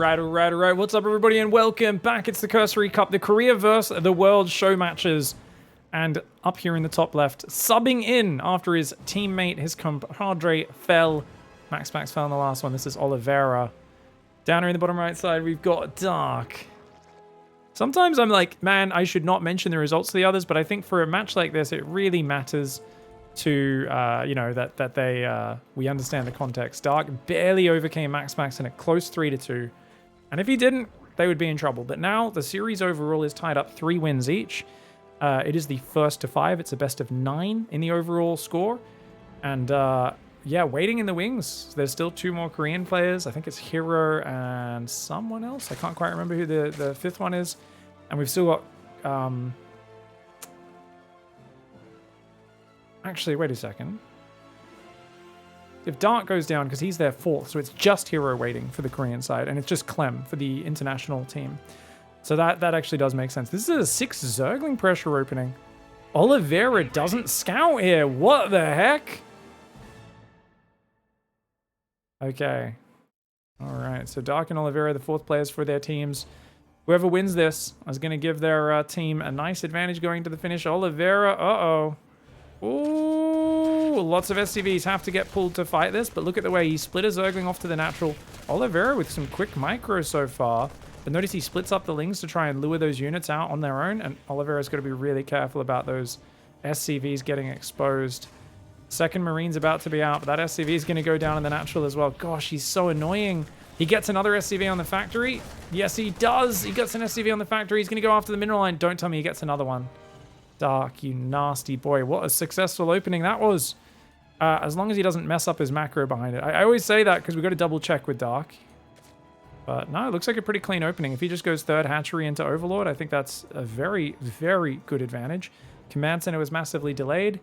Alright. What's up, everybody, and welcome back. It's the Cursory Cup, the Korea vs. the World show matches. And up here in the top left, subbing in after his teammate, his compadre, fell. Max fell in the last one. This is Olivera. Down here in the bottom right side, we've got Dark. Sometimes I'm like, man, I should not mention the results to the others, but I think for a match like this, it really matters to, you know, that we understand the context. Dark barely overcame Max in a close 3-2. And if he didn't, they would be in trouble. But now the series overall is tied up 3 wins each. It is the first to 5. It's a best of 9 in the overall score. And yeah, waiting in the wings. There's still 2 more Korean players. I think it's Hero and someone else. I can't quite remember who the 5th one is. And we've still got... Actually, wait a second. If Dark goes down, because he's their 4th, so it's just Hero waiting for the Korean side, and it's just Clem for the international team. So that actually does make sense. This is a 6 zergling pressure opening. Olivera doesn't scout here. What the heck? Okay. All right, so Dark and Olivera, the 4th players for their teams. Whoever wins this is going to give their team a nice advantage going to the finish. Olivera, uh-oh. Ooh, lots of SCVs have to get pulled to fight this, but look at the way he split a zergling off to the natural. Olivera with some quick micros so far, but notice he splits up the lings to try and lure those units out on their own, and Olivera's got to be really careful about those SCVs getting exposed. Second Marine's about to be out, but that SCV is going to go down in the natural as well. Gosh, he's so annoying. He gets another SCV on the factory. Yes, he does. He gets an SCV on the factory. He's going to go after the mineral line. Don't tell me he gets another one. Dark, you nasty boy. What a successful opening that was. As long as he doesn't mess up his macro behind it. I always say that because we've got to double check with Dark. But no, it looks like a pretty clean opening. If he just goes 3rd hatchery into Overlord, I think that's a very, very good advantage. Command Center was massively delayed.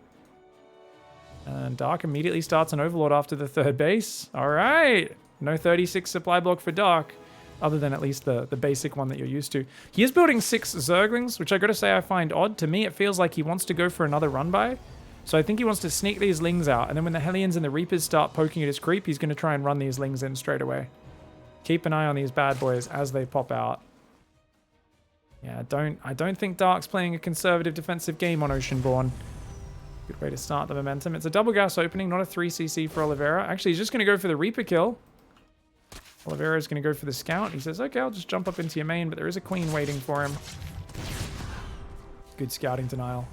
And Dark immediately starts an Overlord after the 3rd base. All right. No 36 supply block for Dark. Other than at least the basic one that you're used to. He is building 6 zerglings, which I gotta say I find odd. To me, it feels like he wants to go for another run by. So I think he wants to sneak these lings out, and then when the Hellions and the Reapers start poking at his creep, he's gonna try and run these lings in straight away. Keep an eye on these bad boys as they pop out. Yeah, I don't think Dark's playing a conservative defensive game on Oceanborn. Good way to start the momentum. It's a double gas opening, not a 3cc for Olivera. Actually, he's just gonna go for the Reaper kill. Olivera is going to go for the scout. He says, okay, I'll just jump up into your main, but there is a queen waiting for him. Good scouting denial.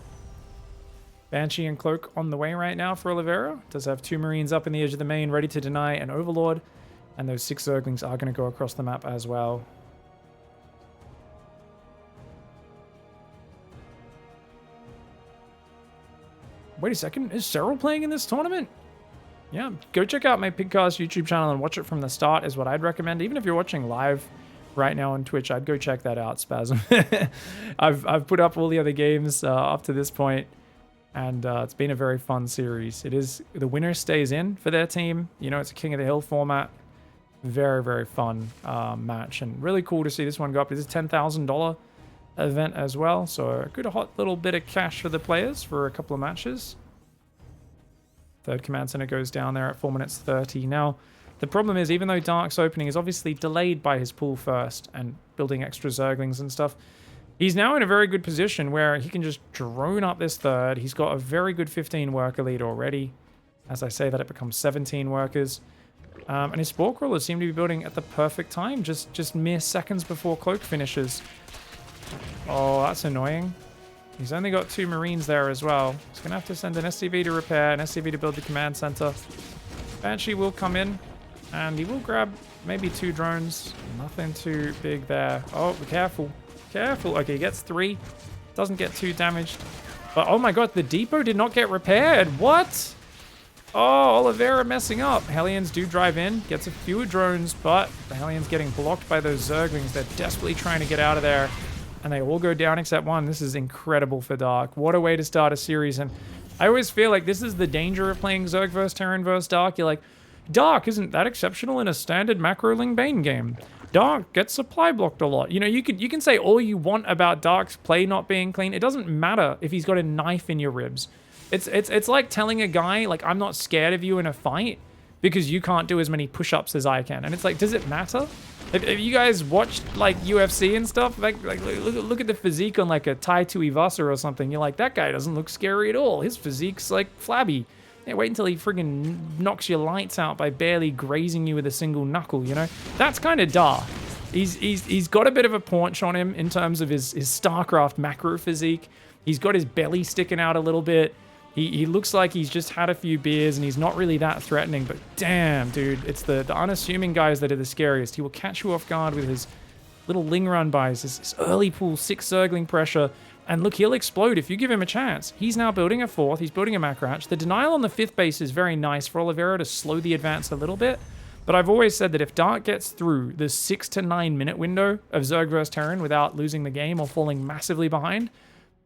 Banshee and Cloak on the way right now for Olivera. Does have 2 Marines up in the edge of the main, ready to deny an Overlord. And those 6 Zerglings are going to go across the map as well. Wait a second, is Cyril playing in this tournament? Yeah, go check out my Pigcast YouTube channel and watch it from the start is what I'd recommend. Even if you're watching live right now on Twitch, I'd go check that out, Spasm. I've put up all the other games up to this point, and it's been a very fun series. It is, the winner stays in for their team. You know, it's a King of the Hill format. Very, very fun match, and really cool to see this one go up. It is a $10,000 event as well, so a good hot little bit of cash for the players for a couple of matches. 3rd Command Center goes down there at 4 minutes 30. Now, the problem is, even though Dark's opening is obviously delayed by his pull first and building extra Zerglings and stuff, he's now in a very good position where he can just drone up this 3rd. He's got a very good 15 worker lead already. As I say that, it becomes 17 workers. And his Spore Crawlers seem to be building at the perfect time, just mere seconds before Cloak finishes. Oh, that's annoying. He's only got 2 Marines there as well. He's going to have to send an SCV to repair, an SCV to build the command center. Banshee will come in, and he will grab maybe 2 drones. Nothing too big there. Oh, be careful. Careful. Okay, he gets 3. Doesn't get too damaged. But, oh my god, the depot did not get repaired. What? Oh, Olivera messing up. Hellions do drive in. Gets a few drones, but the Hellions getting blocked by those Zerglings. They're desperately trying to get out of there. And they all go down except one. This is incredible for Dark. What a way to start a series. And I always feel like this is the danger of playing Zerg vs. Terran vs. Dark. You're like, Dark isn't that exceptional in a standard macro-ling Bane game. Dark gets supply blocked a lot. You know, you can say all you want about Dark's play not being clean. It doesn't matter if he's got a knife in your ribs. It's like telling a guy, like, I'm not scared of you in a fight because you can't do as many push-ups as I can. And it's like, does it matter? If you guys watched like UFC and stuff, like look at the physique on like a Tai Tuivasa or something. You're like, that guy doesn't look scary at all. His physique's like flabby. Yeah, wait until he friggin' knocks your lights out by barely grazing you with a single knuckle, you know? That's kind of dark. He's got a bit of a paunch on him in terms of his StarCraft macro physique. He's got his belly sticking out a little bit. He looks like he's just had a few beers and he's not really that threatening, but damn, dude, it's the unassuming guys that are the scariest. He will catch you off guard with his little Ling run buys, his early pool 6 zergling pressure, and look, he'll explode if you give him a chance. He's now building a 4th, he's building a macratch. The denial on the 5th base is very nice for Olivera to slow the advance a little bit, but I've always said that if Dark gets through the 6 to 9 minute window of Zerg vs Terran without losing the game or falling massively behind,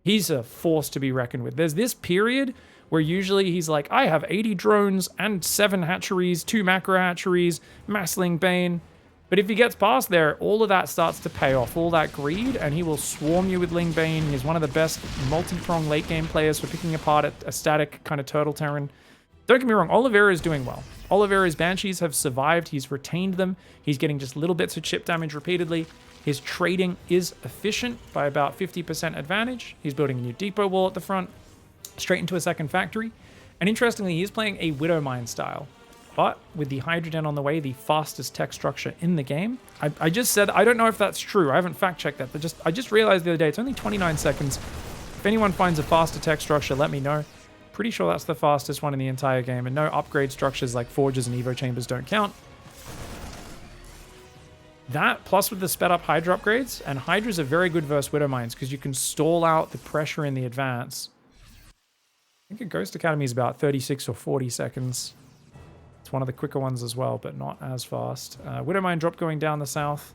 he's a force to be reckoned with. There's this period where usually he's like, I have 80 drones and 7 hatcheries, 2 macro hatcheries, Massling Bane. But if he gets past there, all of that starts to pay off, all that greed, and he will swarm you with Ling Bane. He's one of the best multi-prong late game players for picking apart a static kind of turtle Terran. Don't get me wrong, Olivera is doing well. Olivera's Banshees have survived. He's retained them. He's getting just little bits of chip damage repeatedly. His trading is efficient by about 50% advantage. He's building a new depot wall at the front, straight into a second factory. And interestingly, he's playing a Widow Mine style. But with the Hydrogen on the way, the fastest tech structure in the game. I just said, I don't know if that's true. I haven't fact-checked that, but I just realized the other day, it's only 29 seconds. If anyone finds a faster tech structure, let me know. Pretty sure that's the fastest one in the entire game, and no upgrade structures like forges and evo chambers don't count. That, plus with the sped up Hydra upgrades, and Hydras are very good versus Widow Mines, because you can stall out the pressure in the advance. I think a Ghost Academy is about 36 or 40 seconds. It's one of the quicker ones as well, but not as fast. Widow Mine drop going down the south.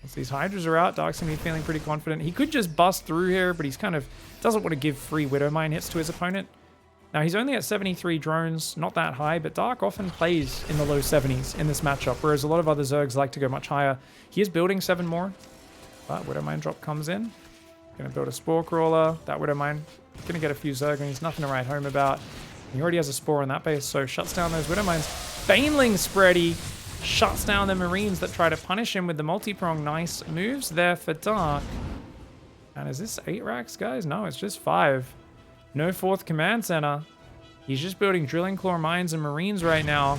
Once these Hydras are out, Dark's going to be feeling pretty confident. He could just bust through here, but he's kind of doesn't want to give free Widow Mine hits to his opponent. Now, he's only at 73 drones, not that high, but Dark often plays in the low 70s in this matchup, whereas a lot of other Zergs like to go much higher. He is building 7 more, but Widow Mine drop comes in. Going to build a Spore Crawler. That Widow Mine going to get a few Zerglings, nothing to write home about. He already has a Spore on that base, so shuts down those Widow Mines. Baneling Spready shuts down the Marines that try to punish him with the multi-prong. Nice moves there for Dark. And is this 8 racks, guys? No, it's just 5. No 4th command center. He's just building Drilling Claw mines and Marines right now.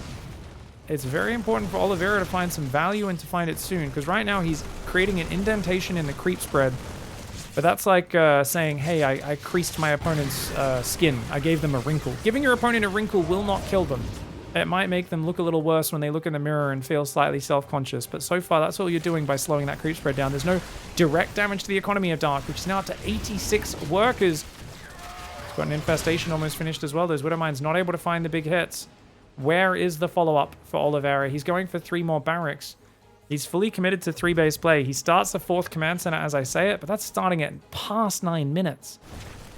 It's very important for Olivera to find some value and to find it soon, because right now he's creating an indentation in the creep spread. But that's like saying, hey, I creased my opponent's skin. I gave them a wrinkle. Giving your opponent a wrinkle will not kill them. It might make them look a little worse when they look in the mirror and feel slightly self-conscious. But so far, that's all you're doing by slowing that creep spread down. There's no direct damage to the economy of Dark, which is now up to 86 workers. He's got an infestation almost finished as well. Those Widow Mines not able to find the big hits. Where is the follow-up for Olivera? He's going for 3 more barracks. He's fully committed to 3-base play. He starts the 4th command center as I say it, but that's starting at past 9 minutes.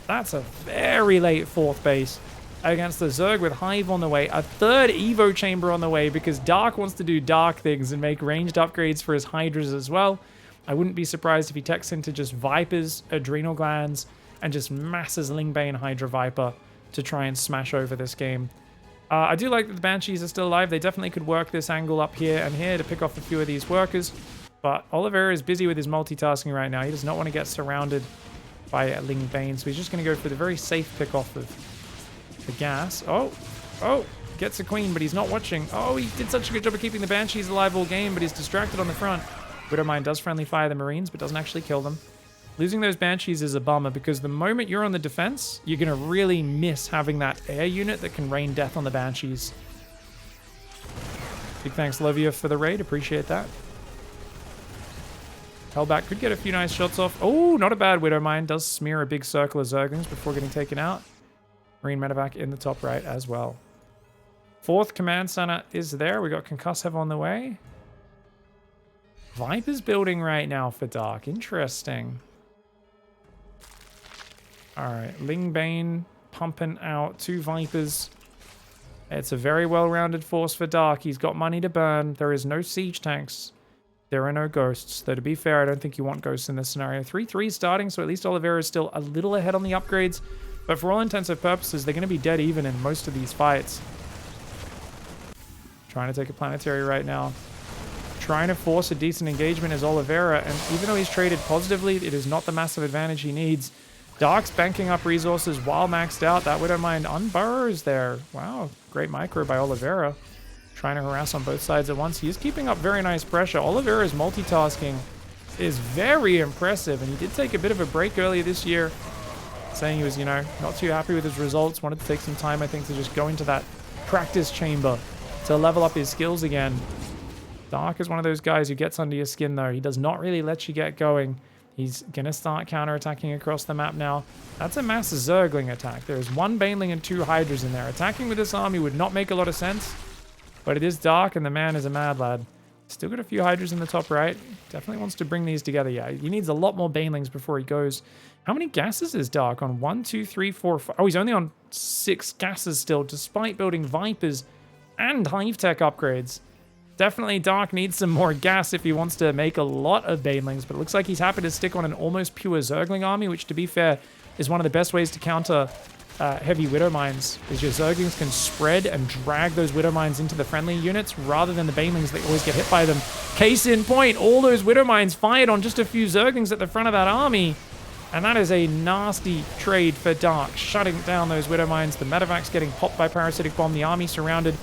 That's a very late 4th base against the Zerg with Hive on the way. A 3rd Evo chamber on the way because Dark wants to do Dark things and make ranged upgrades for his Hydras as well. I wouldn't be surprised if he techs into just Vipers, Adrenal Glands, and just masses Lingbane Hydra Viper to try and smash over this game. I do like that the Banshees are still alive. They definitely could work this angle up here and here to pick off a few of these workers. But Olivera is busy with his multitasking right now. He does not want to get surrounded by Ling Bane, so he's just going to go for the very safe pick off of the gas. Oh, gets a queen, but he's not watching. Oh, he did such a good job of keeping the Banshees alive all game, but he's distracted on the front. Widow Mine does friendly fire the Marines, but doesn't actually kill them. Losing those Banshees is a bummer because the moment you're on the defense, you're going to really miss having that air unit that can rain death on the Banshees. Big thanks, Lovia, for the raid. Appreciate that. Hellback could get a few nice shots off. Oh, not a bad Widow Mine. Does smear a big circle of Zerglings before getting taken out. Marine Medevac in the top right as well. 4th command center is there. We got Concussive on the way. Viper's building right now for Dark. Interesting. Alright, Lingbane pumping out 2 Vipers. It's a very well-rounded force for Dark. He's got money to burn. There is no siege tanks. There are no ghosts. Though to be fair, I don't think you want ghosts in this scenario. 3-3 starting, so at least Olivera is still a little ahead on the upgrades. But for all intents and purposes, they're going to be dead even in most of these fights. Trying to take a planetary right now. trying to force a decent engagement is Olivera, and even though he's traded positively, it is not the massive advantage he needs. Dark's banking up resources while maxed out. That Widowmine unburrows there. Wow, great micro by Olivera. Trying to harass on both sides at once. He is keeping up very nice pressure. Olivera's multitasking is very impressive, and he did take a bit of a break earlier this year, saying he was, you know, not too happy with his results, wanted to take some time, I think, to just go into that practice chamber to level up his skills again. Dark is one of those guys who gets under your skin, though. He does not really let you get going. He's going to start counterattacking across the map now. That's a mass zergling attack. There's 1 Baneling and 2 Hydras in there. Attacking with this army would not make a lot of sense, but it is Dark, and the man is a mad lad. Still got a few Hydras in the top right. Definitely wants to bring these together. Yeah, he needs a lot more Banelings before he goes. How many gases is Dark on? 1, 2, 3, 4, 5. Oh, he's only on 6 gases still, despite building Vipers and Hive Tech upgrades. Definitely Dark needs some more gas if he wants to make a lot of Banelings, but it looks like he's happy to stick on an almost pure Zergling army, which, to be fair, is one of the best ways to counter heavy Widow Mines, is your Zerglings can spread and drag those Widow Mines into the friendly units rather than the Banelings that always get hit by them. Case in point, all those Widow Mines fired on just a few Zerglings at the front of that army, and that is a nasty trade for Dark, shutting down those Widow Mines. The Metavac's getting popped by Parasitic Bomb, the army surrounded.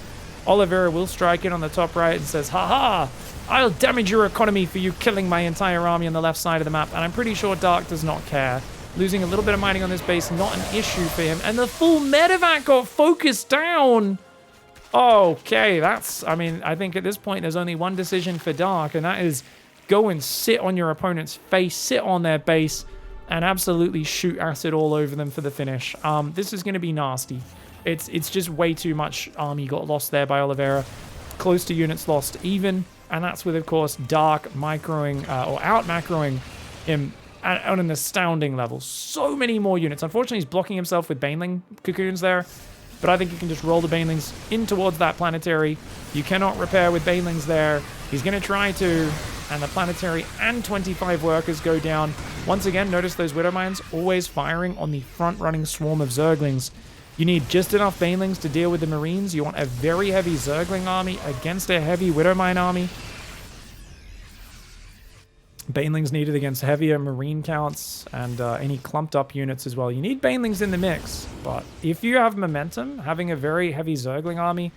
Olivera will strike in on the top right and says, "Ha-ha! I'll damage your economy for you killing my entire army on the left side of the map." And I'm pretty sure Dark does not care. Losing a little bit of mining on this base, not an issue for him. And the full Metavac got focused down. Okay, that's... I mean, I think at this point there's only one decision for Dark, and that is go and sit on your opponent's face, sit on their base, and absolutely shoot acid all over them for the finish. This is going to be nasty. It's just way too much army got lost there by Olivera. Close to units lost even, and that's with, of course, Dark microing, or out-macroing him on an astounding level. So many more units. Unfortunately, he's blocking himself with Baneling cocoons there, but I think you can just roll the Banelings in towards that planetary. You cannot repair with Banelings there. He's going to try to, and the planetary and 25 workers go down. Once again, notice those Widow Mines always firing on the front-running swarm of Zerglings. You need just enough Banelings to deal with the Marines. You want a very heavy Zergling army against a heavy Widowmine army. Banelings needed against heavier Marine counts and any clumped up units as well. You need Banelings in the mix, but if you have momentum, having a very heavy Zergling army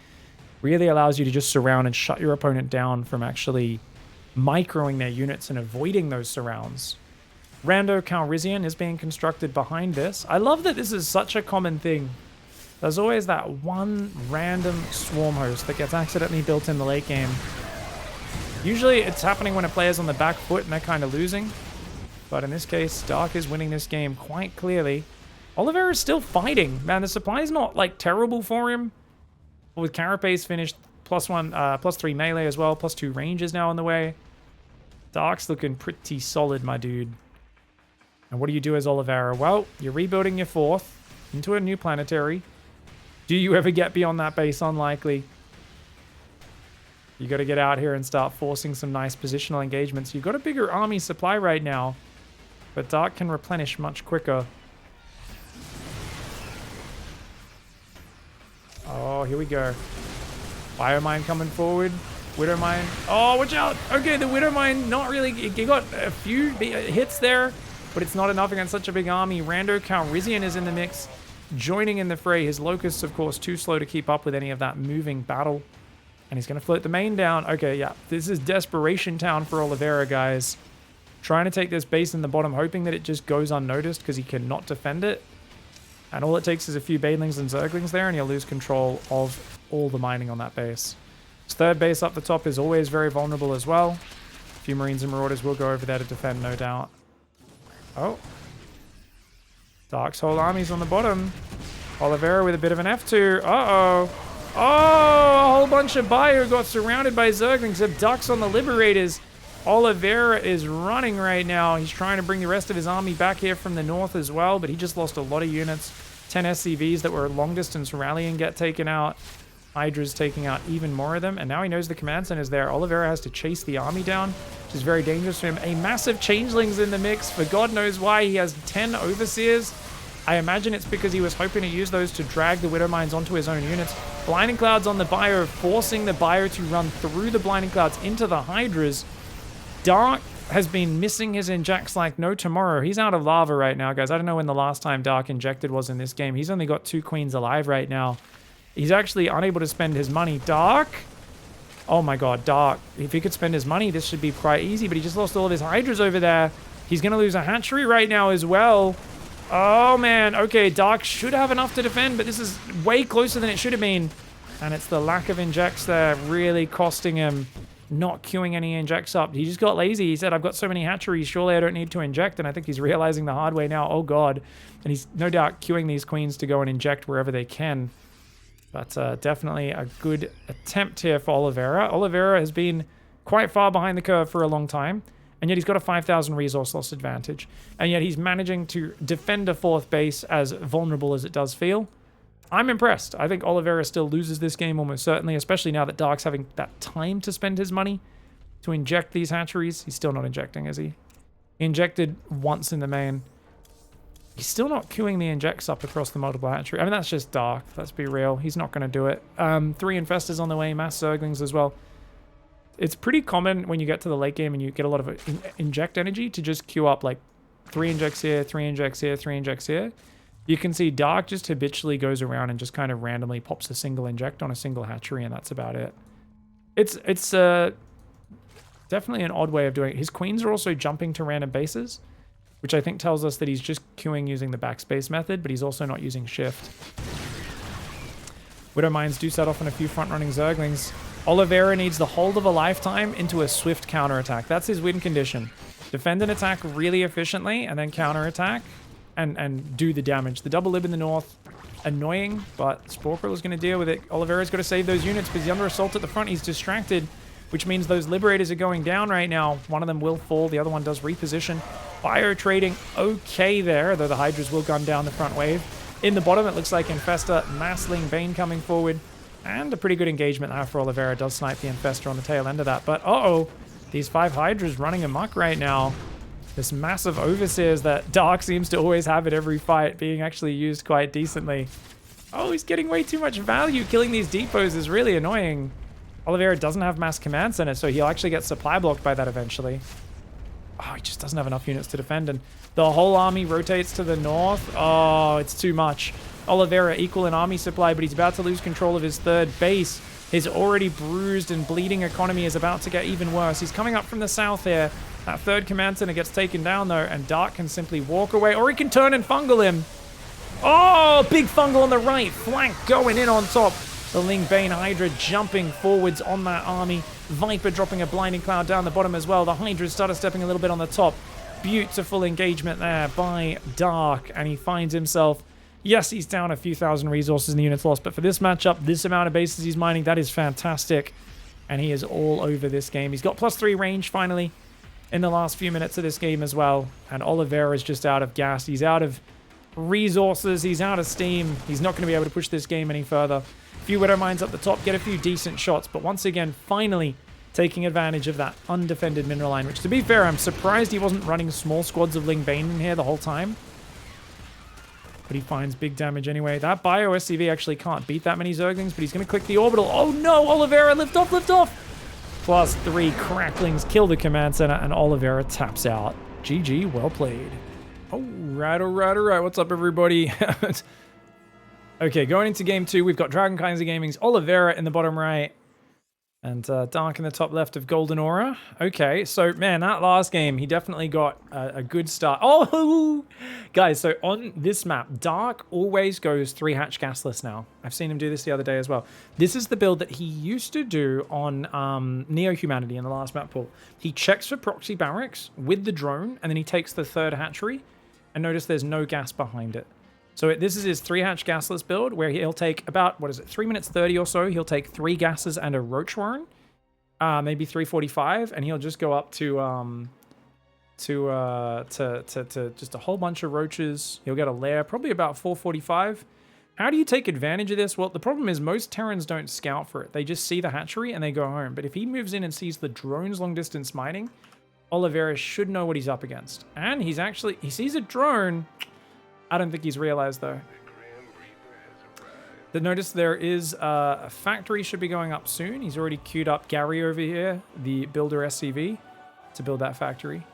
really allows you to just surround and shut your opponent down from actually microing their units and avoiding those surrounds. Rando Calrissian is being constructed behind this. I love that this is such a common thing. There's always that one random swarm host that gets accidentally built in the late game. Usually it's happening when a player's on the back foot and they're kind of losing. But in this case, Dark is winning this game quite clearly. Olivera is still fighting. Man, the supply's not like terrible for him. With Carapace finished +3 melee as well, +2 range is now on the way. Dark's looking pretty solid, my dude. And what do you do as Olivera? Well, you're rebuilding your 4th into a new planetary. Do you ever get beyond that base? Unlikely. You got to get out here and start forcing some nice positional engagements. You've got a bigger army supply right now, but Dark can replenish much quicker. Oh, here we go. Biomine coming forward. Widowmine. Oh, watch out. Okay, the Widowmine, not really. He got a few hits there, but it's not enough against such a big army. Rando Calrissian is in the mix, joining in the fray. His Locusts, of course, too slow to keep up with any of that moving battle. And he's going to float the main down. Okay, yeah. This is Desperation Town for Olivera, guys. Trying to take this base in the bottom, hoping that it just goes unnoticed because he cannot defend it. And all it takes is a few Banelings and Zerglings there, and he'll lose control of all the mining on that base. His 3rd base up the top is always very vulnerable as well. A few Marines and Marauders will go over there to defend, no doubt. Oh. Dark's whole army's on the bottom. Olivera with a bit of an F2. Uh-oh. Oh, a whole bunch of Bio got surrounded by Zerglings. Have Ducks on the Liberators. Olivera is running right now. He's trying to bring the rest of his army back here from the north as well, but he just lost a lot of units. 10 SCVs that were long distance rallying get taken out. Hydra's taking out even more of them, and now he knows the command center's there. Olivera has to chase the army down, which is very dangerous for him. A massive Changeling's in the mix. For God knows why, he has 10 Overseers. I imagine it's because he was hoping to use those to drag the Widow Mines onto his own units. Blinding Clouds on the Bio, forcing the Bio to run through the Blinding Clouds into the Hydras. Dark has been missing his injects like no tomorrow. He's out of lava right now, guys. I don't know when the last time Dark injected was in this game. He's only got 2 queens alive right now. He's actually unable to spend his money. Dark? Oh my god, Dark. If he could spend his money, this should be quite easy, but he just lost all of his Hydras over there. He's going to lose a hatchery right now as well. Oh man, okay, Dark should have enough to defend, but this is way closer than it should have been. And it's the lack of injects there really costing him not queuing any injects up. He just got lazy. He said, I've got so many hatcheries, surely I don't need to inject. And I think he's realizing the hard way now, oh god. And he's no doubt queuing these queens to go and inject wherever they can. But definitely a good attempt here for Olivera. Olivera has been quite far behind the curve for a long time. And yet he's got a 5,000 resource loss advantage. And yet he's managing to defend a 4th base as vulnerable as it does feel. I'm impressed. I think Olivera still loses this game almost certainly, especially now that Dark's having that time to spend his money to inject these hatcheries. He's still not injecting, is he? He injected once in the main. He's still not queuing the injects up across the multiple hatchery. I mean, that's just Dark. Let's be real. He's not going to do it. 3 Infestors on the way, mass Zerglings as well. It's pretty common when you get to the late game and you get a lot of inject energy to just queue up like 3 injects here, 3 injects here, 3 injects here. You can see Dark just habitually goes around and just kind of randomly pops a single inject on a single hatchery, and that's about it. It's definitely an odd way of doing it. His queens are also jumping to random bases, which I think tells us that he's just queuing using the backspace method, but he's also not using shift. Widow Mines do set off on a few front-running Zerglings. Olivera needs the hold of a lifetime into a swift counterattack. That's his win condition. Defend and attack really efficiently, and then counterattack and do the damage. The double lib in the north, annoying, but Sporkrill is going to deal with it. Olivera's got to save those units because he's under assault at the front. He's distracted, which means those Liberators are going down right now. One of them will fall. The other one does reposition. Bio trading okay there, though the Hydras will gun down the front wave. In the bottom, it looks like Infestor, Massling, Bane coming forward. And a pretty good engagement there for Olivera. Does snipe the Infestor on the tail end of that. But, uh-oh, these 5 Hydras running amok right now. This massive Overseers that Dark seems to always have at every fight being actually used quite decently. Oh, he's getting way too much value. Killing these depots is really annoying. Olivera doesn't have mass command center, so he'll actually get supply blocked by that eventually. Oh, he just doesn't have enough units to defend, and the whole army rotates to the north. Oh, it's too much. Olivera equal in army supply, but he's about to lose control of his 3rd base. His already bruised and bleeding economy is about to get even worse. He's coming up from the south here. That 3rd command center gets taken down, though, and Dark can simply walk away, or he can turn and fungal him. Oh, big fungal on the right. Flank going in on top. The Ling Bane Hydra jumping forwards on that army. Viper dropping a blinding cloud down the bottom as well. The Hydras started stepping a little bit on the top. Beautiful engagement there by Dark, and he finds himself... Yes, he's down a few thousand resources in the units lost, but for this matchup, this amount of bases he's mining, that is fantastic. And he is all over this game. He's got +3 range, finally, in the last few minutes of this game as well. And Olivera is just out of gas. He's out of resources. He's out of steam. He's not going to be able to push this game any further. A few Widow Mines up the top, get a few decent shots. But once again, finally taking advantage of that undefended mineral line, which, to be fair, I'm surprised he wasn't running small squads of Ling Bane in here the whole time. But he finds big damage anyway. That Bio SCV actually can't beat that many Zerglings, but he's going to click the orbital. Oh no, Olivera, lift off, lift off! +3 cracklings kill the command center, and Olivera taps out. GG, well played. All right. What's up, everybody? Okay, going into game 2, we've got Dragon Kaiser Gaming's Olivera in the bottom right, and Dark in the top left of Golden Aura. Okay, so, man, that last game, he definitely got a good start. Oh! Guys, so on this map, Dark always goes 3-hatch gasless now. I've seen him do this the other day as well. This is the build that he used to do on Neo-Humanity in the last map pool. He checks for proxy barracks with the drone, and then he takes the 3rd hatchery, and notice there's no gas behind it. So this is his 3-hatch gasless build, where he'll take about, 3 minutes 30 or so. He'll take 3 gases and a roach warren, maybe 345, and he'll just go up to just a whole bunch of roaches. He'll get a lair, probably about 445. How do you take advantage of this? Well, the problem is most Terrans don't scout for it. They just see the hatchery and they go home. But if he moves in and sees the drones long distance mining, Olivera should know what he's up against. And he sees a drone. I don't think he's realized, though. Notice there is a factory should be going up soon. He's already queued up Gary over here, the builder SCV, to build that factory.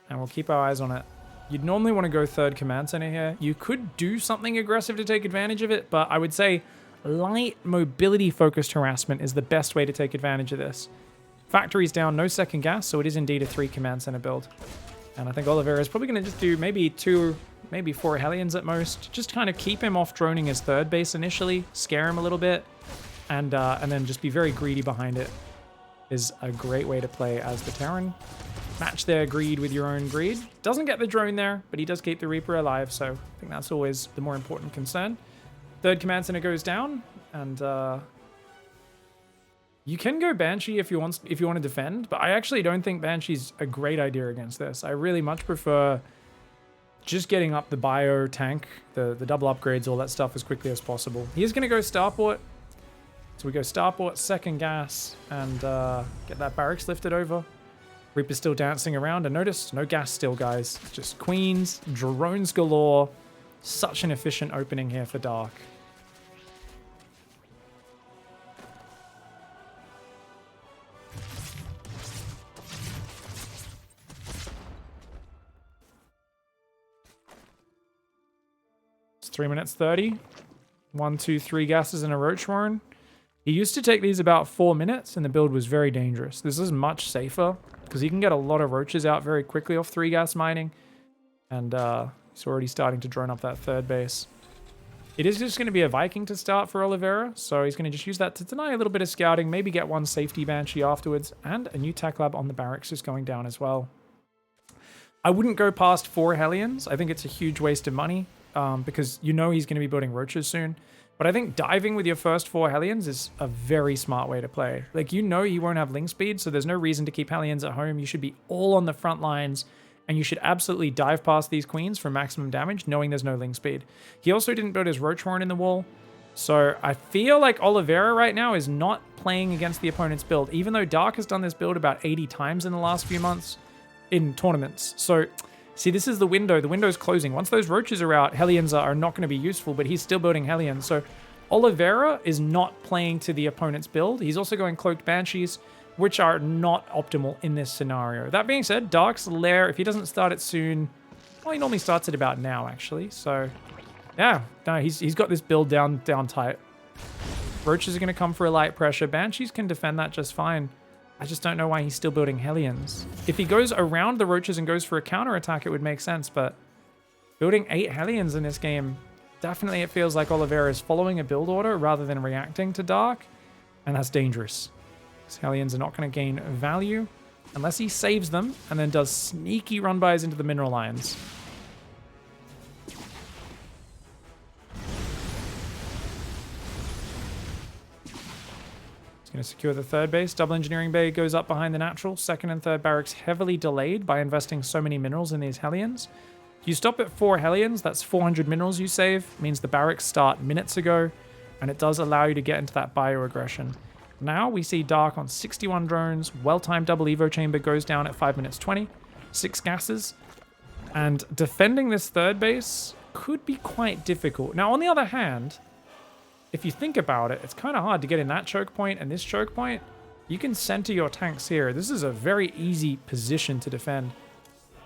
And we'll keep our eyes on it. You'd normally want to go third command center here. You could do something aggressive to take advantage of it, but I would say light mobility-focused harassment is the best way to take advantage of this. Factory's down, no second gas, so it is indeed a 3 command center build. And I think Olivera is probably going to just do maybe 2, maybe 4 Hellions at most. Just kind of keep him off droning his third base initially, scare him a little bit, and then just be very greedy behind it is a great way to play as the Terran. Match their greed with your own greed. Doesn't get the drone there, but he does keep the Reaper alive, so I think that's always the more important concern. Third command center goes down, and you can go Banshee if you want to defend, but I actually don't think Banshee's a great idea against this. I really much prefer just getting up the bio tank, the double upgrades, all that stuff as quickly as possible. He is going to go Starport. So we go Starport, second gas, and get that barracks lifted over. Reaper's still dancing around, and notice, no gas still, guys. Just queens, drones galore. Such an efficient opening here for Dark. It's 3 minutes 30. 1, 2, 3 gases and a roach warren. He used to take these about 4 minutes, and the build was very dangerous. This is much safer, because he can get a lot of roaches out very quickly off 3 gas mining. And he's already starting to drone up that third base. It is just going to be a Viking to start for Olivera, so he's going to just use that to deny a little bit of scouting, maybe get 1 safety Banshee afterwards, and a new tech lab on the barracks is going down as well. I wouldn't go past 4 Hellions. I think it's a huge waste of money, because you know he's going to be building roaches soon. But I think diving with your first 4 Hellions is a very smart way to play. Like, you know you won't have link speed, so there's no reason to keep Hellions at home. You should be all on the front lines, and you should absolutely dive past these queens for maximum damage, knowing there's no link speed. He also didn't build his roach horn in the wall, so I feel like Olivera right now is not playing against the opponent's build, even though Dark has done this build about 80 times in the last few months in tournaments. So, see, this is the window. The window's closing. Once those roaches are out, Hellions are not going to be useful, but he's still building Hellions. So Olivera is not playing to the opponent's build. He's also going Cloaked Banshees, which are not optimal in this scenario. That being said, Dark's lair, if he doesn't start it soon, well, he normally starts it about now, actually. So, yeah, no, he's got this build down tight. Roaches are going to come for a light pressure. Banshees can defend that just fine. I just don't know why he's still building Hellions. If he goes around the roaches and goes for a counterattack, it would make sense, but building 8 Hellions in this game, definitely it feels like Olivera is following a build order rather than reacting to Dark, and that's dangerous. Because Hellions are not going to gain value unless he saves them and then does sneaky run-bys into the mineral lines. Going to secure the third base. Double engineering bay goes up behind the natural. Second and third barracks heavily delayed by investing so many minerals in these Hellions. If you stop at 4 Hellions, that's 400 minerals you save. It means the barracks start minutes ago, and it does allow you to get into that bioaggression. Now we see Dark on 61 drones. Well-timed double evo chamber goes down at 5 minutes 20. 6 gases. And defending this third base could be quite difficult. Now, on the other hand, if you think about it, it's kind of hard to get in that choke point and this choke point. You can center your tanks here. This is a very easy position to defend.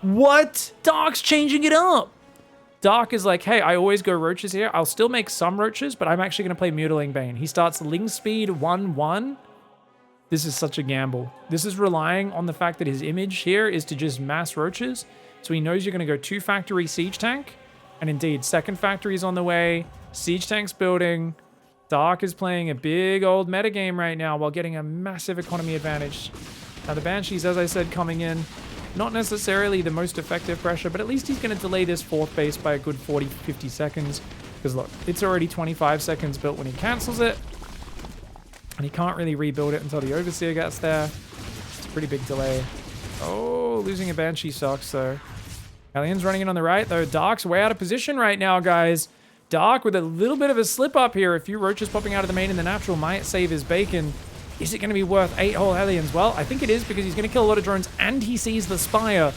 What? Dark's changing it up. Dark is like, hey, I always go roaches here. I'll still make some roaches, but I'm actually going to play Mutiling Bane. He starts Ling Speed 1-1. This is such a gamble. This is relying on the fact that his image here is to just mass roaches. So he knows you're going to go 2 factory siege tank. And indeed, second factory is on the way. Siege tank's building. Dark is playing a big old metagame right now while getting a massive economy advantage. Now the Banshees, as I said, coming in. Not necessarily the most effective pressure, but at least he's going to delay this 4th base by a good 40, 50 seconds. Because look, it's already 25 seconds built when he cancels it. And he can't really rebuild it until the Overseer gets there. It's a pretty big delay. Oh, losing a Banshee sucks though. Hellions running in on the right though. Dark's way out of position right now, guys. Dark with a little bit of a slip up here. A few roaches popping out of the main in the natural might save his bacon. Is it going to be worth 8 whole Hellions? Well, I think it is because he's going to kill a lot of drones and he sees the Spire.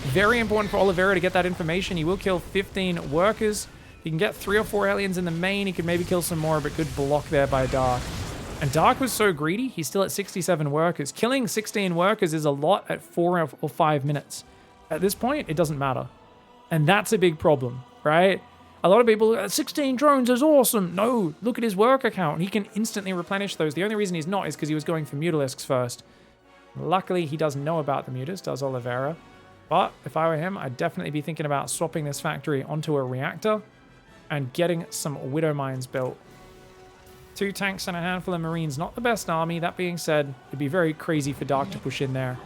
Very important for Olivera to get that information. He will kill 15 workers. He can get 3 or 4 aliens in the main. He could maybe kill some more, but good block there by Dark. And Dark was so greedy, he's still at 67 workers. Killing 16 workers is a lot at 4 or 5 minutes. At this point, it doesn't matter. And that's a big problem, right? A lot of people, 16 drones is awesome. No, look at his worker count. He can instantly replenish those. The only reason he's not is because he was going for Mutalisks first. Luckily, he doesn't know about the Mutas, does Olivera. But if I were him, I'd definitely be thinking about swapping this factory onto a reactor and getting some Widow Mines built. 2 tanks and a handful of Marines, not the best army. That being said, it'd be very crazy for Dark to push in there.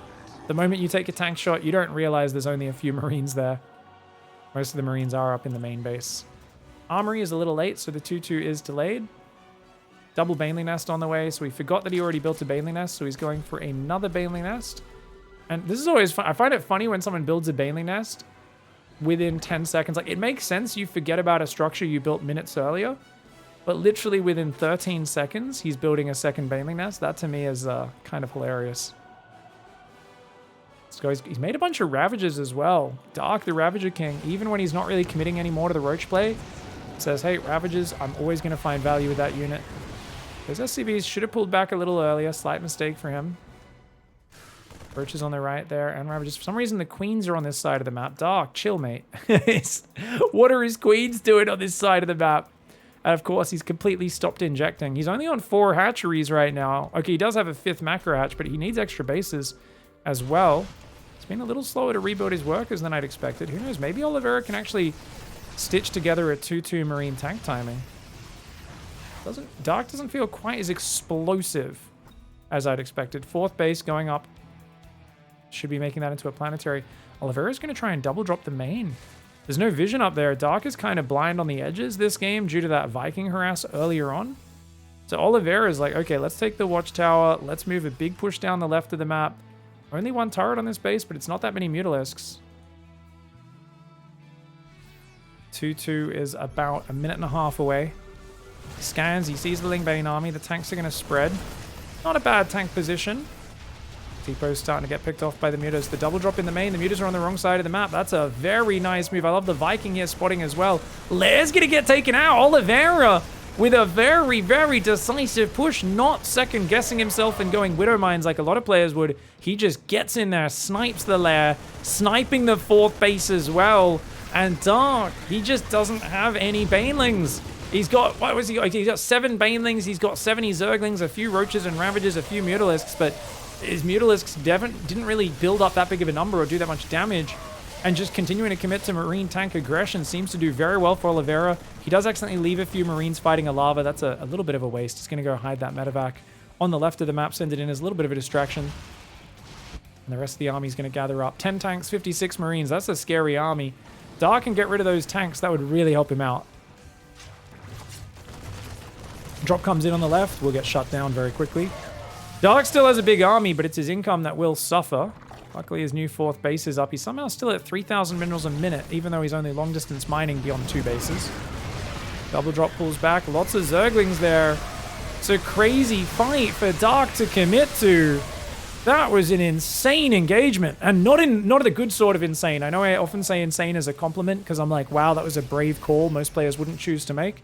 The moment you take a tank shot, you don't realize there's only a few Marines there. Most of the Marines are up in the main base. Armory is a little late, so the 2-2 is delayed. Double Baneling Nest on the way, so he forgot that he already built a Baneling Nest, so he's going for another Baneling Nest. And this is always fun. I find it funny when someone builds a Baneling Nest within 10 seconds. Like, it makes sense you forget about a structure you built minutes earlier, but literally within 13 seconds, he's building a second Baneling Nest. That to me is kind of hilarious. So he's made a bunch of Ravagers as well. Dark, the Ravager King, even when he's not really committing any more to the Roach play, says, hey, Ravagers, I'm always going to find value with that unit. Those SCVs should have pulled back a little earlier. Slight mistake for him. Roaches on the right there, and Ravagers. For some reason, the Queens are on this side of the map. Dark, chill, mate. What are his Queens doing on this side of the map? And of course, he's completely stopped injecting. He's only on 4 hatcheries right now. Okay, he does have a 5th macro hatch, but he needs extra bases as well. It's been a little slower to rebuild his workers than I'd expected. Who knows? Maybe Olivera can actually stitch together a 2-2 Marine tank timing. Dark doesn't feel quite as explosive as I'd expected. 4th base going up. Should be making that into a planetary. Olivera's going to try and double drop the main. There's no vision up there. Dark is kind of blind on the edges this game due to that Viking harass earlier on. So Olivera is like, okay, let's take the watchtower. Let's move a big push down the left of the map. Only 1 turret on this base, but it's not that many Mutalisks. 2-2 is about a minute and a half away. He scans, he sees the Lingbane army. The tanks are going to spread. Not a bad tank position. T-Po's starting to get picked off by the Mutas. The double drop in the main. The Mutas are on the wrong side of the map. That's a very nice move. I love the Viking here spotting as well. Lair's going to get taken out. Olivera with a very, very decisive push. Not second guessing himself and going Widow Mines like a lot of players would. He just gets in there, snipes the Lair, sniping the 4th base as well. And Dark, he just doesn't have any Banelings. He's got, what was he got? He's got 7 Banelings. He's got 70 Zerglings, a few Roaches and Ravagers, a few Mutalisks, but his Mutalisks didn't really build up that big of a number or do that much damage, and just continuing to commit to Marine tank aggression seems to do very well for Olivera. He does accidentally leave a few Marines fighting a lava. That's a little bit of a waste. He's going to go hide that medevac on the left of the map, send it in as a little bit of a distraction. And the rest of the army is going to gather up. 10 tanks, 56 Marines. That's a scary army. Dark can get rid of those tanks. That would really help him out. Drop comes in on the left. We'll get shut down very quickly. Dark still has a big army, but it's his income that will suffer. Luckily, his new 4th base is up. He's somehow still at 3,000 minerals a minute, even though he's only long-distance mining beyond 2 bases. Double drop pulls back. Lots of Zerglings there. It's a crazy fight for Dark to commit to. That was an insane engagement, and not the good sort of insane. I know I often say insane as a compliment, because I'm like, wow, that was a brave call most players wouldn't choose to make.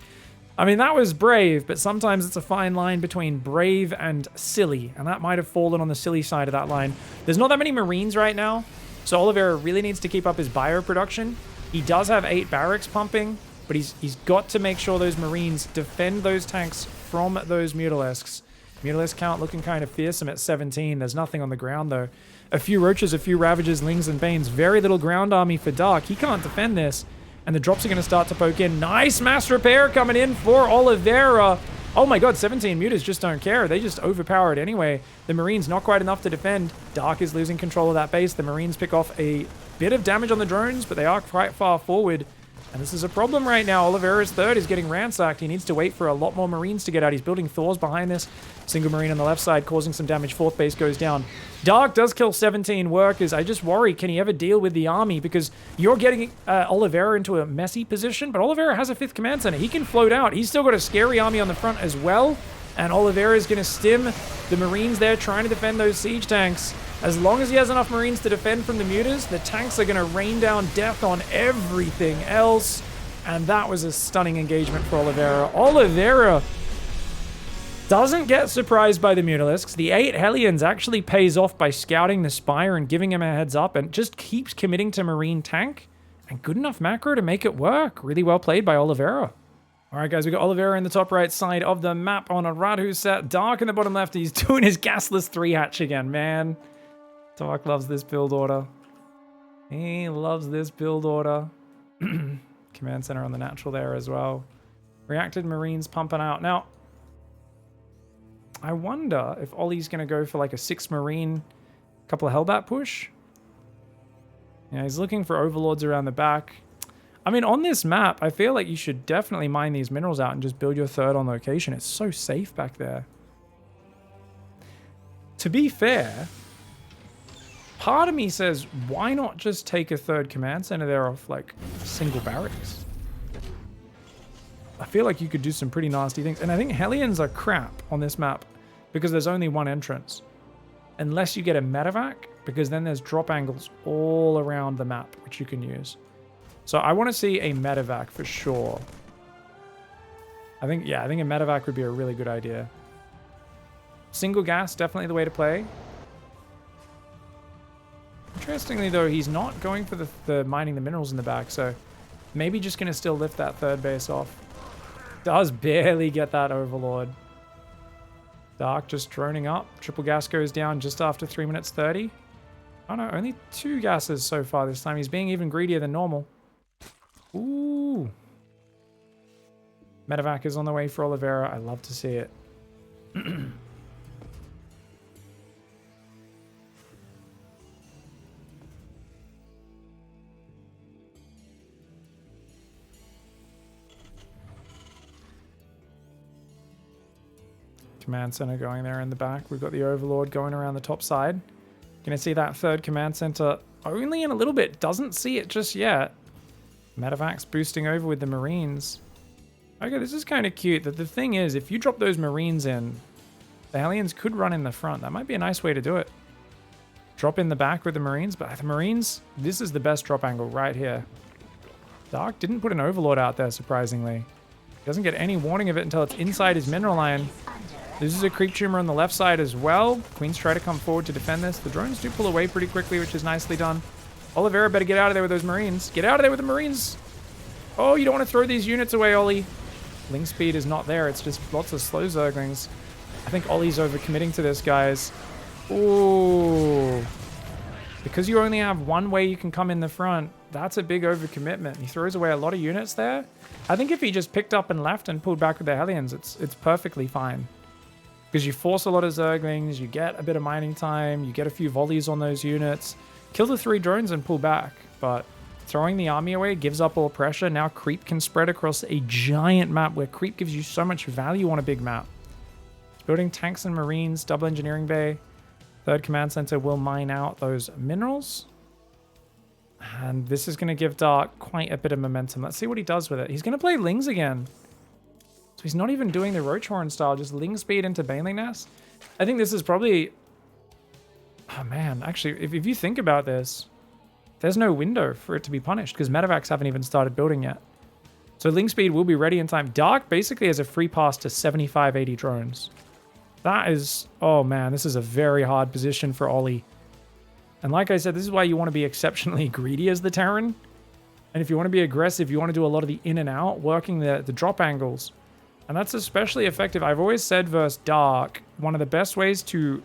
I mean, that was brave, but sometimes it's a fine line between brave and silly, and that might have fallen on the silly side of that line. There's not that many Marines right now, so Olivera really needs to keep up his bio production. He does have 8 barracks pumping, but he's got to make sure those Marines defend those tanks from those Mutalisks. Mutalisk count looking kind of fearsome at 17. There's nothing on the ground, though. A few Roaches, a few Ravagers, Lings, and Banes. Very little ground army for Dark. He can't defend this. And the drops are going to start to poke in. Nice mass repair coming in for Olivera. Oh my god, 17 Mutas just don't care. They just overpower it anyway. The Marines not quite enough to defend. Dark is losing control of that base. The Marines pick off a bit of damage on the drones, but they are quite far forward. And this is a problem right now. Olivera's 3rd is getting ransacked. He needs to wait for a lot more Marines to get out. He's building Thors behind this. Single Marine on the left side causing some damage. 4th base goes down. Dark does kill 17 workers. I just worry, can he ever deal with the army? Because you're getting Olivera into a messy position, but Olivera has a 5th command center. He can float out. He's still got a scary army on the front as well. And Olivera is going to stim the Marines there trying to defend those siege tanks. As long as he has enough Marines to defend from the mutas, the tanks are going to rain down death on everything else. And that was a stunning engagement for Olivera. Olivera doesn't get surprised by the Mutalisks. The 8 Hellions actually pays off by scouting the Spire and giving him a heads up, and just keeps committing to Marine tank. And good enough macro to make it work. Really well played by Olivera. All right, guys, we got Olivera in the top right side of the map on a Radhu set. Dark in the bottom left. He's doing his gasless 3-hatch again, man. Dark loves this build order. He loves this build order. Command center on the natural there as well. Reacted Marines pumping out. Now, I wonder if Ollie's going to go for like a 6 Marine, couple of Hellbat push. Yeah, he's looking for Overlords around the back. I mean, on this map, I feel like you should definitely mine these minerals out and just build your 3rd on location. It's so safe back there. To be fair, part of me says, why not just take a 3rd command center there off like single barracks? I feel like you could do some pretty nasty things. And I think Hellions are crap on this map because there's only one entrance. Unless you get a medevac, because then there's drop angles all around the map, which you can use. So I want to see a medevac for sure. I think a medevac would be a really good idea. Single gas, definitely the way to play. Interestingly, though, he's not going for the mining the minerals in the back, so maybe just going to still lift that 3rd base off. Does barely get that Overlord. Dark just droning up. Triple gas goes down just after 3 minutes 30. Oh no, only 2 gases so far this time. He's being even greedier than normal. Ooh. Medevac is on the way for Olivera. I love to see it. Command center going there in the back. We've got the Overlord going around the top side. Gonna see that 3rd command center only in a little bit. Doesn't see it just yet. Medevac's boosting over with the Marines. Okay, this is kind of cute. The thing is, if you drop those Marines in, the Hellions could run in the front. That might be a nice way to do it. Drop in the back with the Marines, but the Marines, this is the best drop angle right here. Dark didn't put an Overlord out there, surprisingly. He doesn't get any warning of it until it's inside his mineral line. This is a creep tumor on the left side as well. Queens try to come forward to defend this. The drones do pull away pretty quickly, which is nicely done. Olivera better get out of there with those Marines. Get out of there with the Marines. Oh, you don't want to throw these units away, Ollie. Link speed is not there. It's just lots of slow zerglings. I think Ollie's overcommitting to this, guys. Ooh. Because you only have one way you can come in the front, that's a big overcommitment. He throws away a lot of units there. I think if he just picked up and left and pulled back with the Hellions, it's perfectly fine. Because you force a lot of zerglings, you get a bit of mining time, you get a few volleys on those units. Kill the 3 drones and pull back. But throwing the army away gives up all pressure. Now creep can spread across a giant map where creep gives you so much value on a big map. It's building tanks and Marines, double engineering bay. 3rd command center will mine out those minerals. And this is going to give Dark quite a bit of momentum. Let's see what he does with it. He's going to play Lings again. So he's not even doing the Roachhorn style, just Ling speed into Baneling Nest. I think this is probably... Oh man, actually, if you think about this, there's no window for it to be punished because Medevacs haven't even started building yet. So Ling speed will be ready in time. Dark basically has a free pass to 75, 80 drones. That is... Oh man, this is a very hard position for Ollie. And like I said, this is why you want to be exceptionally greedy as the Terran. And if you want to be aggressive, you want to do a lot of the in and out, working the drop angles. And that's especially effective. I've always said versus Dark, one of the best ways to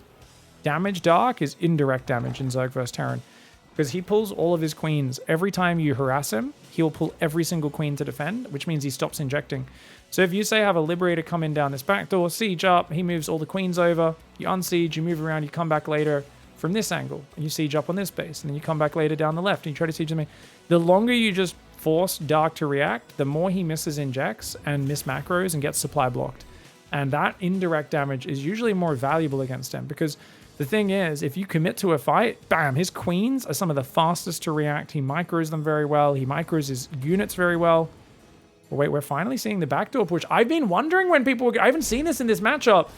damage Dark is indirect damage in Zerg vs Terran. Because he pulls all of his queens. Every time you harass him, he'll pull every single queen to defend, which means he stops injecting. So if you say have a Liberator come in down this back door, siege up, he moves all the queens over, you unsiege, you move around, you come back later from this angle, and you siege up on this base, and then you come back later down the left, and you try to siege them in. The longer you just force Dark to react, the more he misses injects and miss macros and gets supply blocked. And that indirect damage is usually more valuable against him, because the thing is, if you commit to a fight, bam, his queens are some of the fastest to react. He micros them very well. He micros his units very well. But wait, we're finally seeing the backdoor push. I've been wondering when people... I haven't seen this in this matchup.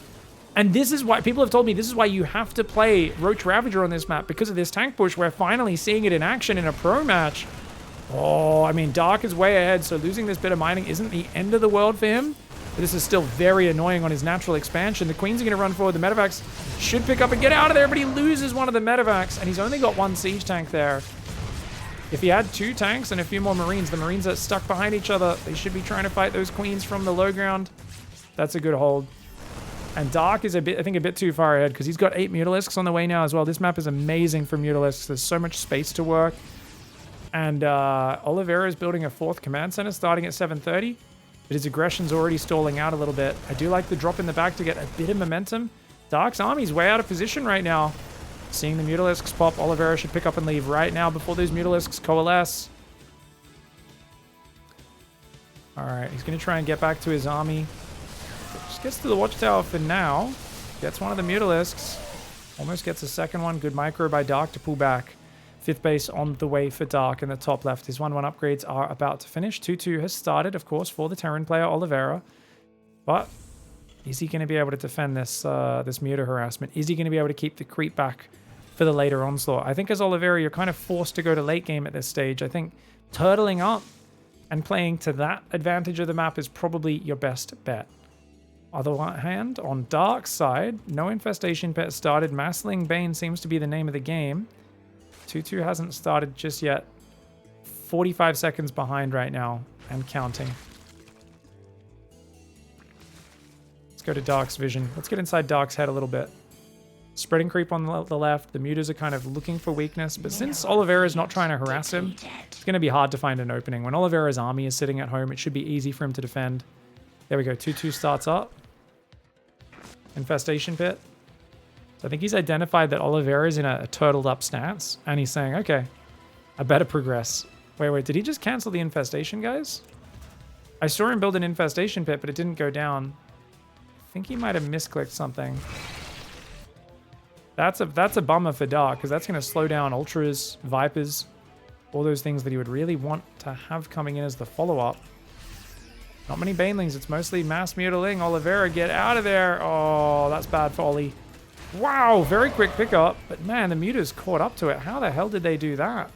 And this is why people have told me this is why you have to play Roach Ravager on this map, because of this tank push. We're finally seeing it in action in a pro match. Oh, I mean, Dark is way ahead, so losing this bit of mining isn't the end of the world for him. But this is still very annoying on his natural expansion. The Queens are going to run forward. The Metavacs should pick up and get out of there, but he loses one of the Metavacs, and he's only got one siege tank there. If he had 2 tanks and a few more Marines, the Marines are stuck behind each other. They should be trying to fight those Queens from the low ground. That's a good hold. And Dark is I think, a bit too far ahead because he's got 8 Mutalisks on the way now as well. This map is amazing for Mutalisks. There's so much space to work. And Olivera is building a 4th command center starting at 7:30. But his aggression's already stalling out a little bit. I do like the drop in the back to get a bit of momentum. Dark's army's way out of position right now. Seeing the Mutalisks pop, Olivera should pick up and leave right now before those Mutalisks coalesce. Alright, he's going to try and get back to his army. Just gets to the watchtower for now. Gets one of the Mutalisks. Almost gets a second one. Good micro by Dark to pull back. 5th base on the way for Dark in the top left. His 1-1 upgrades are about to finish. 2-2 has started, of course, for the Terran player, Olivera. But is he going to be able to defend this this Muta harassment? Is he going to be able to keep the creep back for the later onslaught? I think as Olivera, you're kind of forced to go to late game at this stage. I think turtling up and playing to that advantage of the map is probably your best bet. Other hand, on Dark's side, no infestation pet started. Massling Bane seems to be the name of the game. 2-2 hasn't started just yet. 45 seconds behind right now and counting. Let's go to Dark's vision. Let's get inside Dark's head a little bit. Spreading creep on the left. The Mutas are kind of looking for weakness, but since Olivera's not trying to harass him, it's going to be hard to find an opening. When Olivera's army is sitting at home, it should be easy for him to defend. There we go. 2-2 starts up. Infestation pit. So I think he's identified that Olivera is in a turtled up stance, and he's saying, okay, I better progress. Wait, did he just cancel the infestation, guys? I saw him build an infestation pit, but it didn't go down. I think he might have misclicked something. That's a bummer for Dark, because that's going to slow down Ultras, Vipers, all those things that he would really want to have coming in as the follow-up. Not many Banelings, it's mostly mass mutiling. Olivera, get out of there. Oh, that's bad for Ollie. Wow, very quick pickup, but man, the Mutas caught up to it. How the hell did they do that?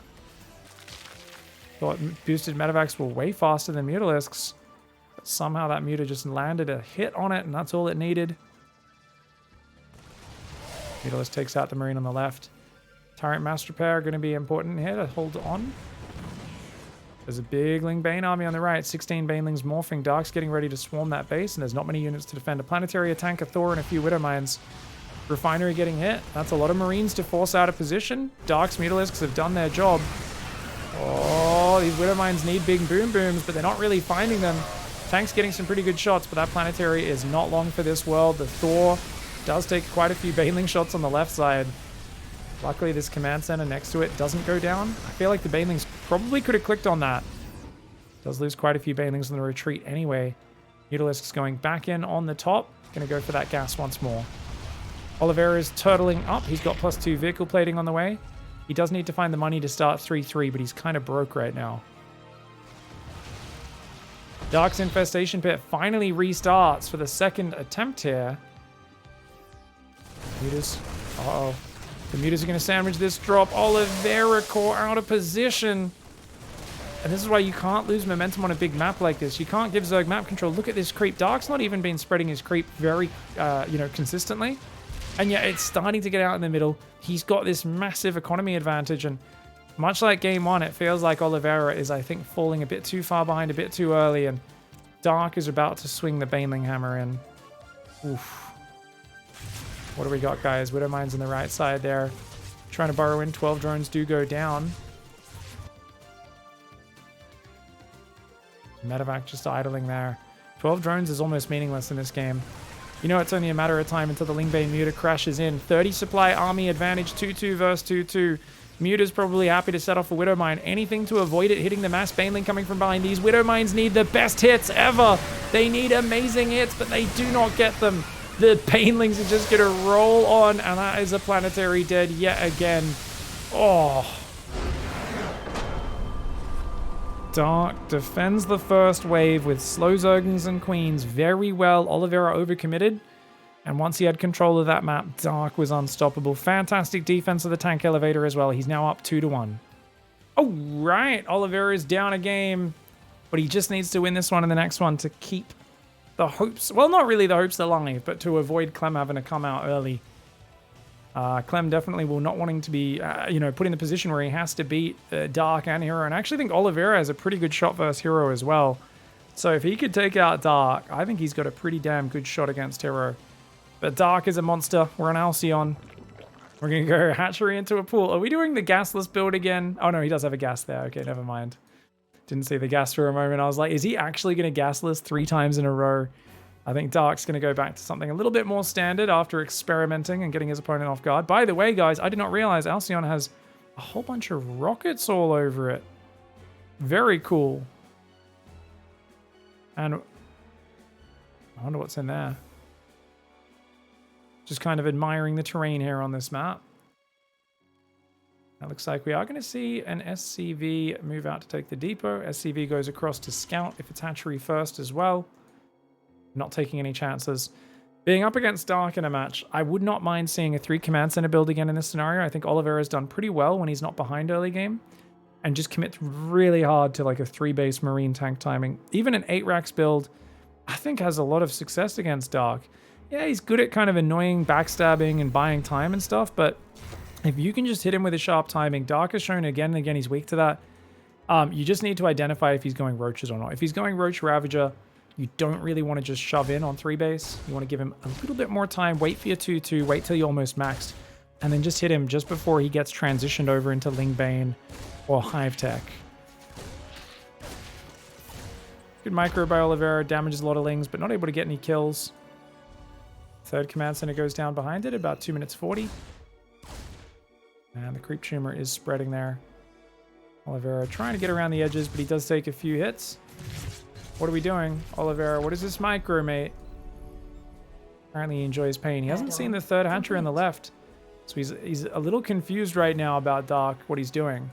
Thought boosted Metavacs were way faster than Mutalisks, but somehow that Muta just landed a hit on it, and that's all it needed. Mutalisk takes out the Marine on the left. Tyrant Mass Repair going to be important here to hold on. There's a big Ling Bane army on the right. 16 Banelings morphing. Dark's getting ready to swarm that base, and there's not many units to defend. A Planetary, a tank, a Thor, and a few Widow Mines. Refinery getting hit. That's a lot of Marines to force out of position. Dark's Mutalisks have done their job. Oh, these Widow Mines need big boom booms, but they're not really finding them. Tank's getting some pretty good shots, but that Planetary is not long for this world. The Thor does take quite a few Baneling shots on the left side. Luckily, this command center next to it doesn't go down. I feel like the Banelings probably could have clicked on that. Does lose quite a few Banelings in the retreat anyway. Mutalisk's going back in on the top. Going to go for that gas once more. Olivera is turtling up. He's got +2 vehicle plating on the way. He does need to find the money to start 3-3, but he's kind of broke right now. Dark's Infestation Pit finally restarts for the second attempt here. Mutas. Uh-oh. The Mutas are going to sandwich this drop. Olivera caught out of position. And this is why you can't lose momentum on a big map like this. You can't give Zerg map control. Look at this creep. Dark's not even been spreading his creep very, consistently. And yet it's starting to get out in the middle. He's got this massive economy advantage. And much like game one, it feels like Olivera is, I think, falling a bit too far behind, a bit too early. And Dark is about to swing the Baneling hammer in. Oof. What do we got, guys? Widow Mines on the right side there. Trying to burrow in. 12 drones do go down. Metavac just idling there. 12 drones is almost meaningless in this game. You know it's only a matter of time until the Lingbane Muta crashes in. 30 supply army advantage, 2-2 versus 2-2. Muta's probably happy to set off a Widow Mine. Anything to avoid it hitting the mass Baneling coming from behind. These Widow Mines need the best hits ever. They need amazing hits, but they do not get them. The Banelings are just going to roll on, and that is a Planetary dead yet again. Oh. Dark defends the first wave with slow Zerglings and Queens very well. Olivera overcommitted, And once he had control of that map, Dark was unstoppable. Fantastic defense of the tank elevator as well. He's now up 2-1. Oh, right. Olivera is down a game, but he just needs to win this one and the next one to keep the hopes. Well, not really the hopes alive, but to avoid Clem having to come out early. Clem definitely will not wanting to be, put in the position where he has to beat Dark and Hero. And I actually think Olivera has a pretty good shot versus Hero as well. So if he could take out Dark, I think he's got a pretty damn good shot against Hero. But Dark is a monster. We're on Alcyon. We're going to go hatchery into a pool. Are we doing the gasless build again? Oh, no, he does have a gas there. Okay, never mind. Didn't see the gas for a moment. I was like, is he actually going to gasless 3 times in a row? I think Dark's going to go back to something a little bit more standard after experimenting and getting his opponent off guard. By the way, guys, I did not realize Alcyon has a whole bunch of rockets all over it. Very cool. And I wonder what's in there. Just kind of admiring the terrain here on this map. That looks like we are going to see an SCV move out to take the depot. SCV goes across to scout if it's hatchery first as well. Not taking any chances. Being up against Dark in a match, I would not mind seeing a 3 command center build again in this scenario. I think Olivera has done pretty well when he's not behind early game. And just commits really hard to like a 3-base marine tank timing. Even an 8-racks build, I think has a lot of success against Dark. Yeah, he's good at kind of annoying backstabbing and buying time and stuff, but if you can just hit him with a sharp timing, Dark has shown again and again he's weak to that. You just need to identify if he's going Roaches or not. If he's going Roach Ravager, you don't really want to just shove in on 3-base. You want to give him a little bit more time, wait for your 2-2, wait till you're almost maxed, and then just hit him just before he gets transitioned over into Ling Bane or Hive Tech. Good micro by Olivera, damages a lot of Lings, but not able to get any kills. 3rd command center goes down behind it, about 2 minutes 40. And the creep tumor is spreading there. Olivera trying to get around the edges, but he does take a few hits. What are we doing, Olivera? What is this micro, mate? Apparently he enjoys pain. He hasn't seen the 3rd hatchery on the left. So he's a little confused right now about Dark, what he's doing.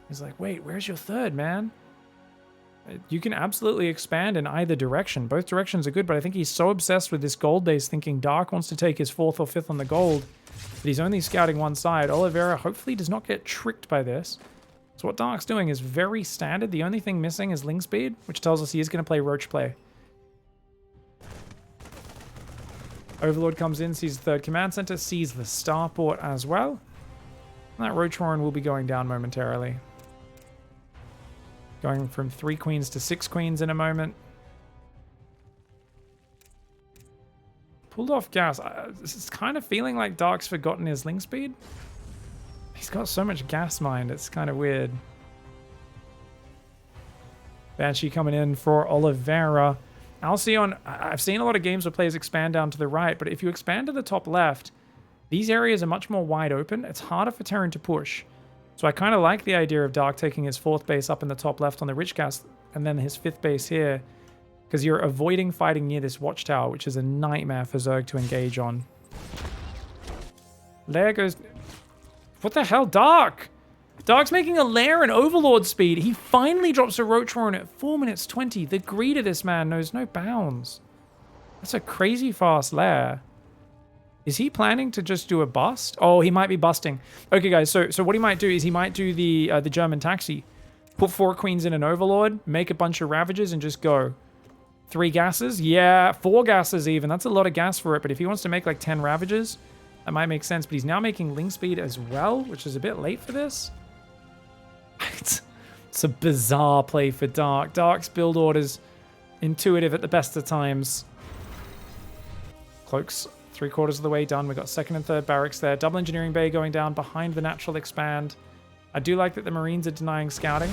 He's like, wait, where's your 3rd, man? You can absolutely expand in either direction. Both directions are good, but I think he's so obsessed with this gold base, thinking Dark wants to take his 4th or 5th on the gold, that he's only scouting one side. Olivera hopefully does not get tricked by this. So what Dark's doing is very standard. The only thing missing is Ling Speed, which tells us he is going to play Roach play. Overlord comes in, sees the 3rd command center, sees the starport as well. And that Roach Warren will be going down momentarily. Going from 3 queens to 6 queens in a moment. Pulled off gas. It's kind of feeling like Dark's forgotten his Ling Speed. He's got so much gas mind, it's kind of weird. Banshee coming in for Olivera. Alcyon, I've seen a lot of games where players expand down to the right, but if you expand to the top left, these areas are much more wide open. It's harder for Terran to push. So I kind of like the idea of Dark taking his 4th base up in the top left on the Rich Gas, and then his 5th base here, because you're avoiding fighting near this watchtower, which is a nightmare for Zerg to engage on. Lair goes... What the hell, Dark? Dark's making a Lair and Overlord speed. He finally drops a Roach Warren at 4 minutes 20. The greed of this man knows no bounds. That's a crazy fast Lair. Is he planning to just do a bust? Oh, he might be busting. Okay, guys, so what he might do is he might do the German taxi. Put 4 queens in an Overlord, make a bunch of Ravagers, and just go. 3 gases? Yeah, 4 gases even. That's a lot of gas for it, but if he wants to make like 10 Ravagers, that might make sense. But he's now making Ling Speed as well, which is a bit late for this. It's a bizarre play for Dark. Dark's build order's intuitive at the best of times. Cloaks 3/4 of the way done. We've got 2nd and 3rd barracks there. Double engineering bay going down behind the natural expand. I do like that the Marines are denying scouting.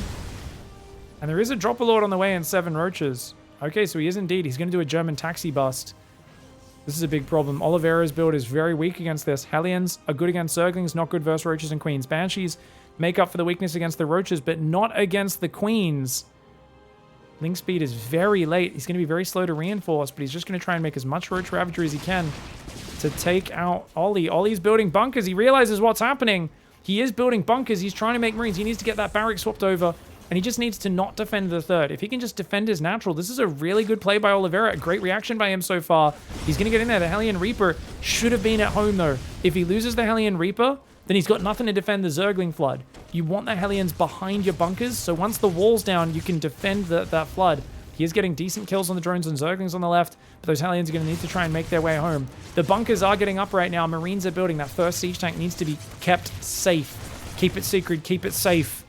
And there is a Dropper Lord on the way and 7 Roaches. Okay, so he is indeed. He's going to do a German taxi bust. This is a big problem. Olivera's build is very weak against this. Hellions are good against Zerglings, not good versus Roaches and Queens. Banshees make up for the weakness against the Roaches, but not against the Queens. Ling Speed is very late. He's going to be very slow to reinforce, but he's just going to try and make as much Roach Ravager as he can to take out Ollie. Ollie's building bunkers. He realizes what's happening. He is building bunkers. He's trying to make Marines. He needs to get that barrack swapped over. and he just needs to not defend the third. If he can just defend his natural, this is a really good play by Olivera. A great reaction by him so far. He's going to get in there. The Hellion Reaper should have been at home, though. If he loses the Hellion Reaper, then he's got nothing to defend the Zergling Flood. You want the Hellions behind your bunkers, so once the wall's down, you can defend that Flood. He is getting decent kills on the drones and Zerglings on the left, but those Hellions are going to need to try and make their way home. The bunkers are getting up right now. Marines are building. That first siege tank needs to be kept safe. Keep it secret. Keep it safe.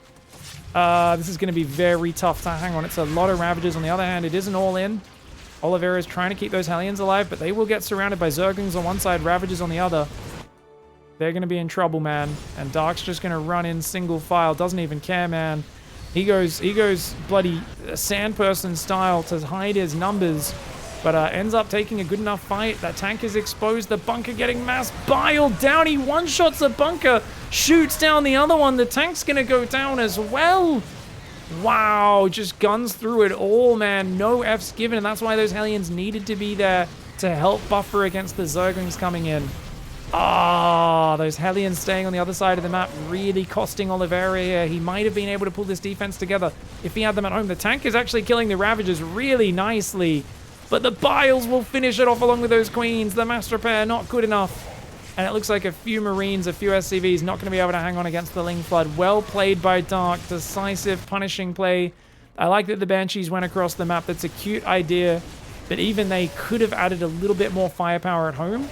This is going to be very tough to hang on. It's a lot of Ravagers. On the other hand, it is an all-in. Olivera is trying to keep those Hellions alive, but they will get surrounded by Zerglings on one side, Ravagers on the other. They're going to be in trouble, man. And Dark's just going to run in single file. Doesn't even care, man. He goes bloody sand person style to hide his numbers, but ends up taking a good enough fight. That tank is exposed. The bunker getting mass biled down. He one-shots a bunker, shoots down the other one. The tank's going to go down as well. Wow, just guns through it all, man. No F's given, and that's why those Hellions needed to be there to help buffer against the Zerglings coming in. Ah, those Hellions staying on the other side of the map really costing Olivera here. He might have been able to pull this defense together if he had them at home. The tank is actually killing the Ravagers really nicely, but the Biles will finish it off along with those Queens. The mass repair, not good enough. And it looks like a few Marines, a few SCVs not going to be able to hang on against the Ling Flood. Well played by Dark. Decisive, punishing play. I like that the Banshees went across the map. That's a cute idea, but even they could have added a little bit more firepower at home.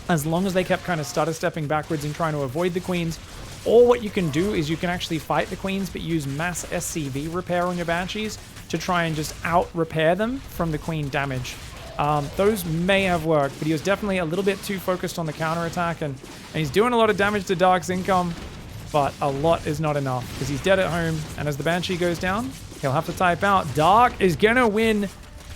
As long as they kept kind of stutter stepping backwards and trying to avoid the Queens. Or what you can do is you can actually fight the Queens, but use mass SCV repair on your Banshees to try and just out-repair them from the Queen damage. Those may have worked, but he was definitely a little bit too focused on the counterattack, and he's doing a lot of damage to Dark's income, but a lot is not enough, because he's dead at home, and as the Banshee goes down, he'll have to type out. Dark is going to win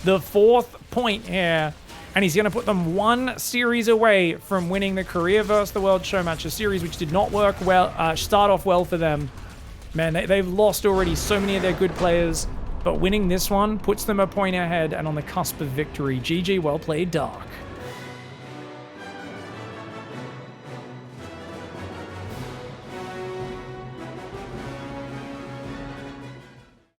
the 4th point here. And he's going to put them one series away from winning the Korea vs. the World show match, a series which did not work well, start off well for them. Man, they've lost already so many of their good players, but winning this one puts them a point ahead and on the cusp of victory. GG, well played, Dark.